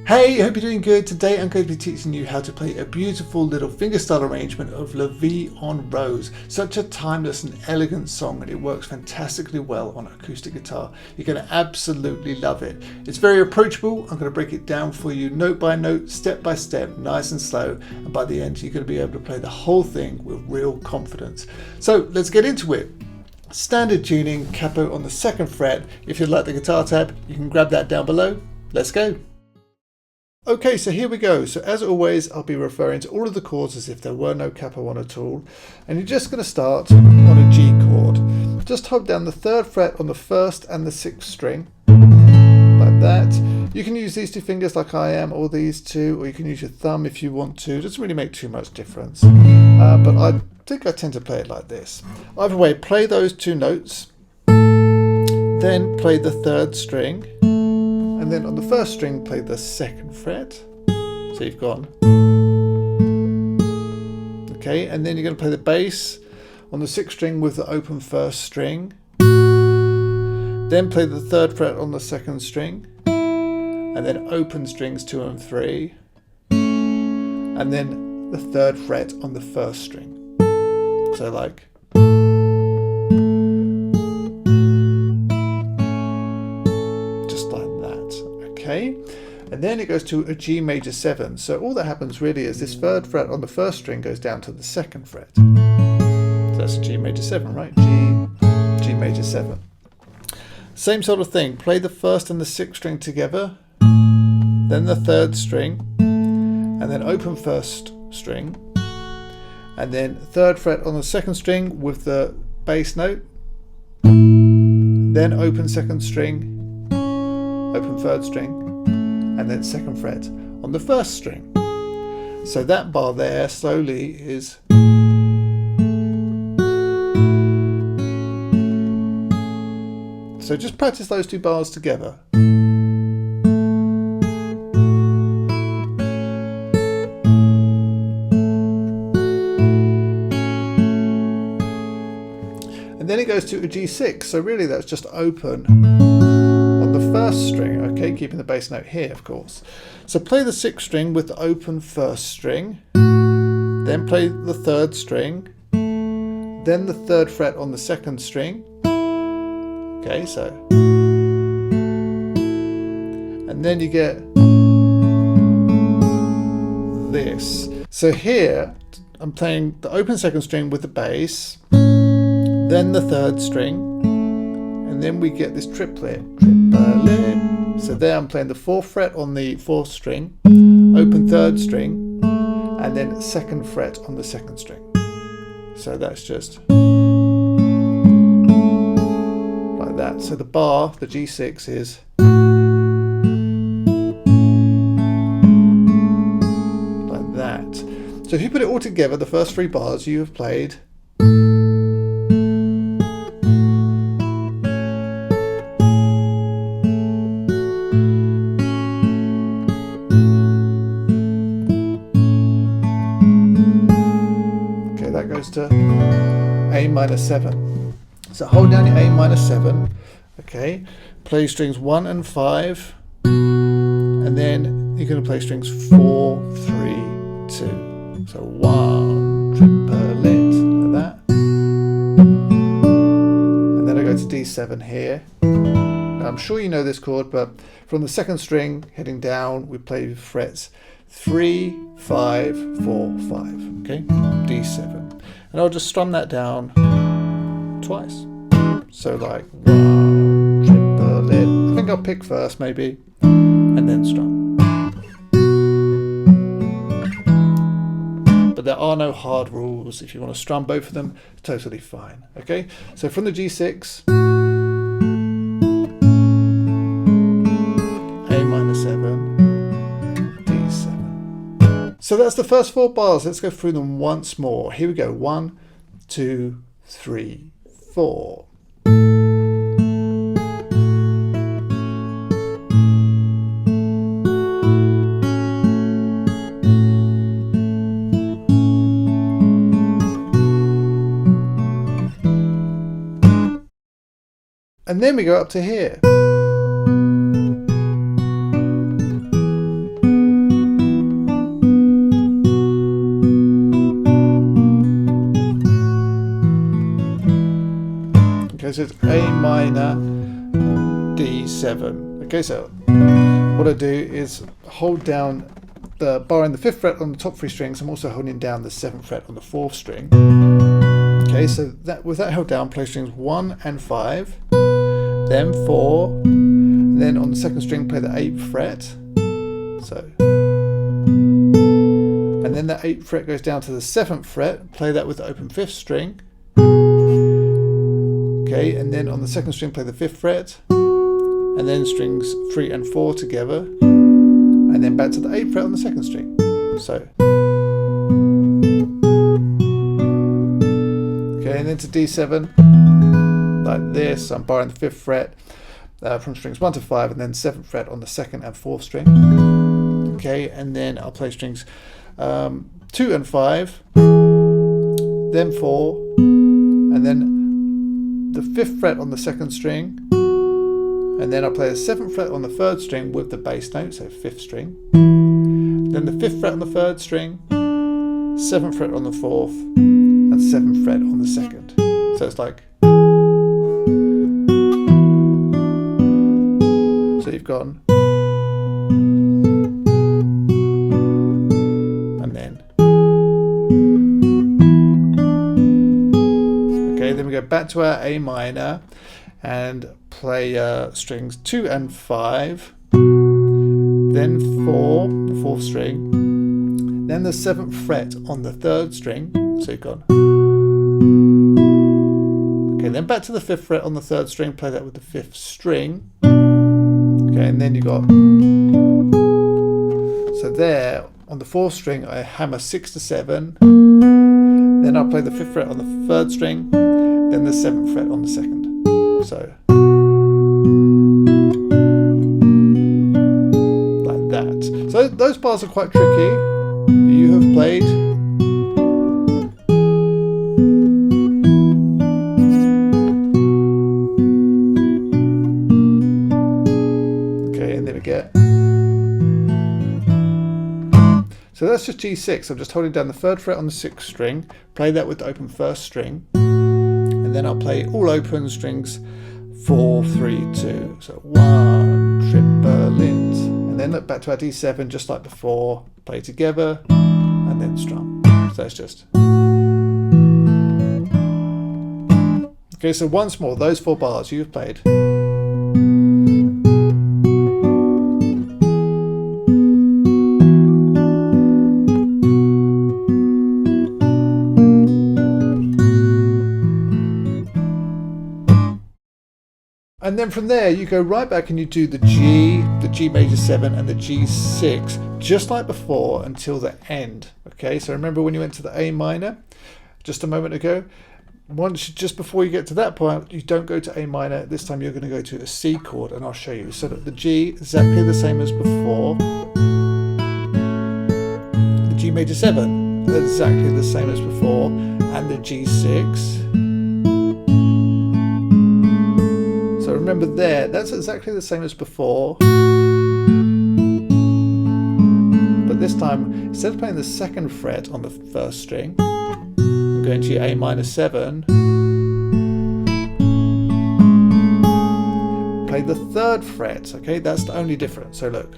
Hey, I hope you're doing good. Today I'm going to be teaching you how to play a beautiful little fingerstyle arrangement of La Vie en Rose. Such a timeless and elegant song, and it works fantastically well on acoustic guitar. You're going to absolutely love it. It's very approachable. I'm going to break it down for you note by note, step by step, nice and slow, and by the end you're going to be able to play the whole thing with real confidence. So let's get into it. Standard tuning, capo on the 2nd fret. If you'd like the guitar tab, you can grab that down below. Let's go. Okay, so here we go. So as always, I'll be referring to all of the chords as if there were no capo on at all. And you're just going to start on a G chord. Just hold down the 3rd fret on the 1st and the 6th string, like that. You can use these two fingers like I am, or these two, or you can use your thumb if you want to. It doesn't really make too much difference. But I think I tend to play it like this. Either way, play those two notes, then play the 3rd string, and then on the 1st string play the 2nd fret. So you've gone. Okay, and then you're going to play the bass on the 6th string with the open 1st string. Then play the 3rd fret on the 2nd string, and then open strings 2 and 3, and then the 3rd fret on the 1st string. So like. Okay, and then it goes to a G major 7. So all that happens really is this 3rd fret on the 1st string goes down to the 2nd fret. So that's a G major 7, right? G major 7. Same sort of thing. Play the 1st and the 6th string together, then the 3rd string, and then open 1st string, and then 3rd fret on the 2nd string with the bass note, then open 2nd string, open 3rd string, and then 2nd fret on the 1st string. So that bar there slowly is. So just practice those two bars together. And then it goes to a G6. So really that's just open on the 1st string, okay, keeping the bass note here, of course. So play the 6th string with the open 1st string, then play the 3rd string, then the 3rd fret on the 2nd string, okay, so, and then you get this. So here, I'm playing the open 2nd string with the bass, then the 3rd string, and then we get this triplet. So there I'm playing the 4th fret on the 4th string, open 3rd string, and then 2nd fret on the 2nd string. So that's just like that. So the bar, the G6 is like that. So if you put it all together, the first 3 bars you have played to A minor 7. So hold down your A minor 7, okay, play strings 1 and 5, and then you're going to play strings 4, 3, 2. So 1, triplet, like that. And then I go to D7 here. Now, I'm sure you know this chord, but from the 2nd string heading down, we play frets 3, 5, 4, 5, okay, D7. And I'll just strum that down twice. So like 1, triplet. I think I'll pick first maybe, and then strum. But there are no hard rules. If you want to strum both of them, totally fine. Okay, so from the G6, A minor 7, D7. So that's the first 4 bars. Let's go through them once more. Here we go. 1, 2, 3, 4. And then we go up to here. Okay, so it's A minor, D7. Okay, so what I do is hold down the bar in the 5th fret on the top 3 strings. I'm also holding down the 7th fret on the 4th string. Okay, so with that held down, play strings 1 and 5, then 4, then on the 2nd string play the 8th fret. So, and then the 8th fret goes down to the 7th fret. Play that with the open 5th string. Okay, and then on the 2nd string play the 5th fret, and then strings 3 and 4 together, and then back to the 8th fret on the 2nd string. So, okay, and then to D7 like this. I'm borrowing the 5th fret from strings 1 to 5, and then 7th fret on the 2nd and 4th string. Okay, and then I'll play strings 2 and 5, then 4, and then the 5th fret on the 2nd string, and then I'll play the 7th fret on the 3rd string with the bass note, so 5th string, then the 5th fret on the 3rd string, 7th fret on the 4th, and 7th fret on the 2nd. So it's like, so you've gone, and then, okay, then we go back to our A minor and play strings 2 and 5, then 4, the 4th string, then the 7th fret on the 3rd string, so you've gone. Okay, then back to the 5th fret on the 3rd string, play that with the 5th string. Okay, and then you got, so there on the 4th string I hammer 6 to 7, then I'll play the 5th fret on the 3rd string, then the 7th fret on the 2nd. So, like that. So those bars are quite tricky. You have played. Okay, and then we get. So that's just G6. I'm just holding down the 3rd fret on the 6th string, play that with the open 1st string, and then I'll play all open strings 4, 3, 2. So 1, triple int, and then look back to our D7 just like before, play together, and then strum. So it's just. Okay, so once more, those 4 bars you've played. And then from there, you go right back and you do the G major 7 and the G6, just like before until the end. Okay, so remember when you went to the A minor just a moment ago? Just before you get to that point, you don't go to A minor. This time you're going to go to a C chord, and I'll show you. So that the G is exactly the same as before. The G major 7 is exactly the same as before, and the G6. So remember there, that's exactly the same as before. But this time, instead of playing the 2nd fret on the 1st string, I'm going to A minor 7, play the 3rd fret, okay? That's the only difference. So look.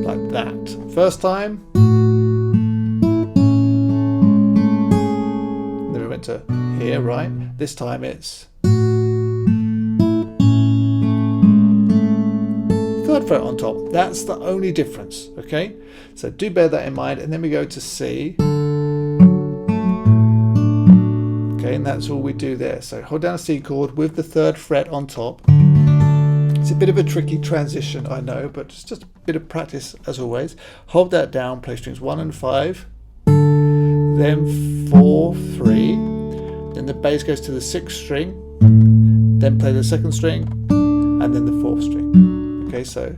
Like that. First time. Then we went to here, right? This time it's 3rd fret on top. That's the only difference, okay? So do bear that in mind, and then we go to C. Okay, and that's all we do there. So hold down a C chord with the 3rd fret on top. It's a bit of a tricky transition, I know, but it's just a bit of practice as always. Hold that down, play strings 1 and 5, then 4, 3, then the bass goes to the 6th string, then play the 2nd string, and then the 4th string. Okay, so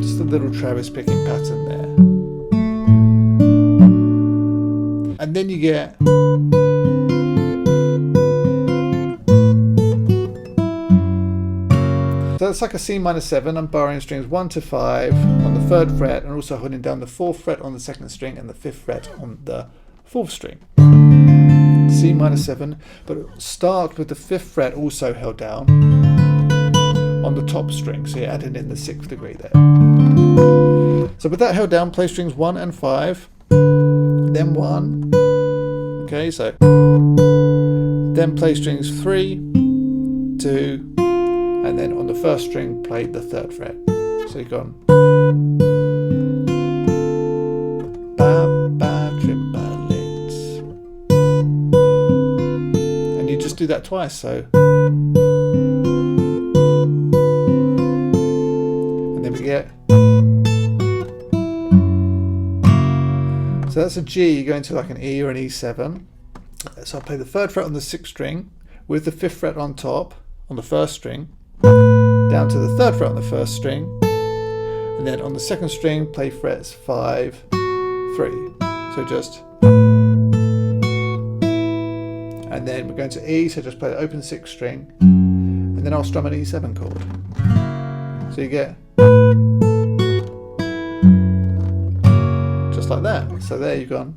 just a little Travis picking pattern there. And then you get So it's like a C minor 7. I'm borrowing strings 1 to 5 on the 3rd fret and also holding down the 4th fret on the 2nd string and the 5th fret on the 4th string. C minor 7, but start with the 5th fret also held down on the top string, so you're adding in the 6th degree there. So with that held down, play strings 1 and 5, then 1, okay, so then play strings 3, 2, and then on the 1st string play the 3rd fret. So you've gone ba ba triplets, and you just do that twice. So and then we get, so that's a G. You go into like an E or an E7. So I'll play the 3rd fret on the 6th string with the 5th fret on top on the 1st string, down to the 3rd fret on the 1st string, and then on the 2nd string play frets 5, 3. So just, and then we're going to E, so just play the open 6th string, and then I'll strum an E7 chord. So you get just like that. So there you've gone.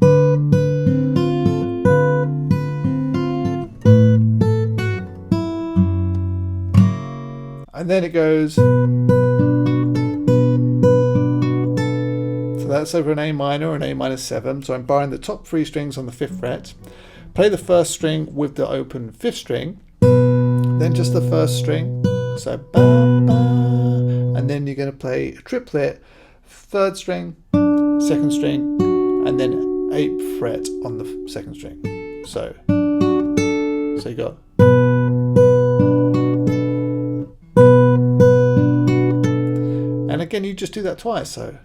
And then it goes, so that's over an A minor or an A minor 7. So I'm borrowing the top 3 strings on the 5th fret, play the 1st string with the open 5th string, then just the 1st string, so ba ba, and then you're going to play a triplet, 3rd string, 2nd string, and then 8th fret on the 2nd string. So you got, and again you just do that twice. So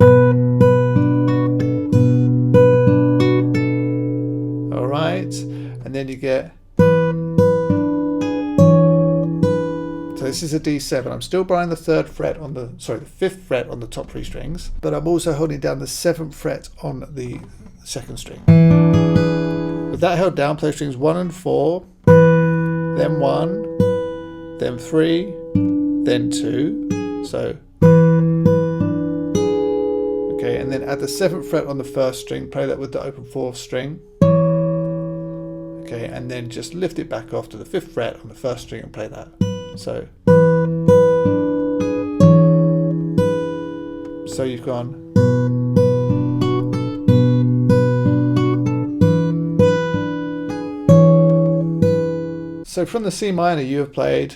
all right, and then you get, so this is a D7. I'm still borrowing the 3rd fret on the, sorry, the 5th fret on the top 3 strings, but I'm also holding down the 7th fret on the 2nd string. With that held down, play strings 1 and 4, then 1, then 3, then 2. So okay, and then add the 7th fret on the 1st string, play that with the open 4th string. Okay, and then just lift it back off to the 5th fret on the 1st string and play that. So you've gone. So from the C minor you have played,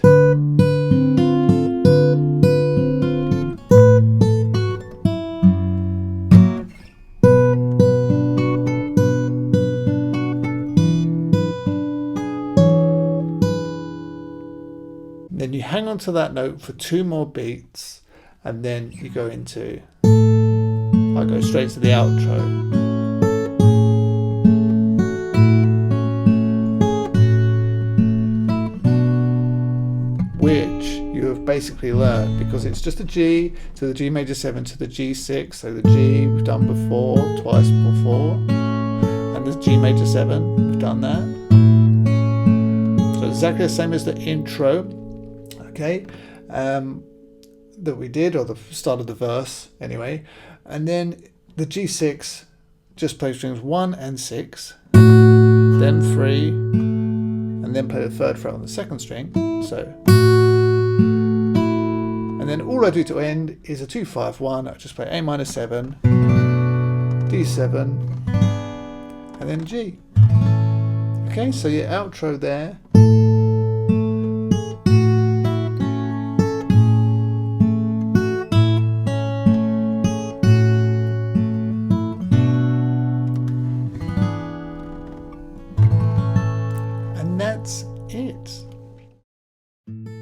then you hang on to that note for 2 more beats, and then you go into, I go straight to the outro. Which you have basically learned, because it's just a G to the G major 7 to the G6, so the G we've done before, twice before, and the G major 7, we've done that. So exactly the same as the intro. Okay, that we did, or the start of the verse anyway, and then the G6, just play strings 1 and 6, then 3, and then play the 3rd fret on the 2nd string. So, and then all I do to end is a 2-5-1. I just play A minor 7, D7, and then G. Okay, so your outro there. That's it.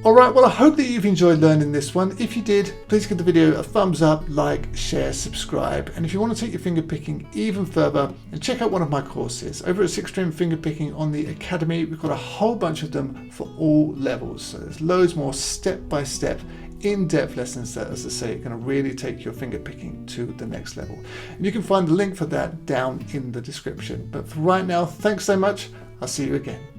Alright, well I hope that you've enjoyed learning this one. If you did, please give the video a thumbs up, like, share, subscribe, and if you want to take your fingerpicking even further, and check out one of my courses. Over at 6 String Fingerpicking on the Academy, we've got a whole bunch of them for all levels. So there's loads more step-by-step in-depth lessons that, as I say, are going to really take your fingerpicking to the next level. And you can find the link for that down in the description. But for right now, thanks so much. I'll see you again.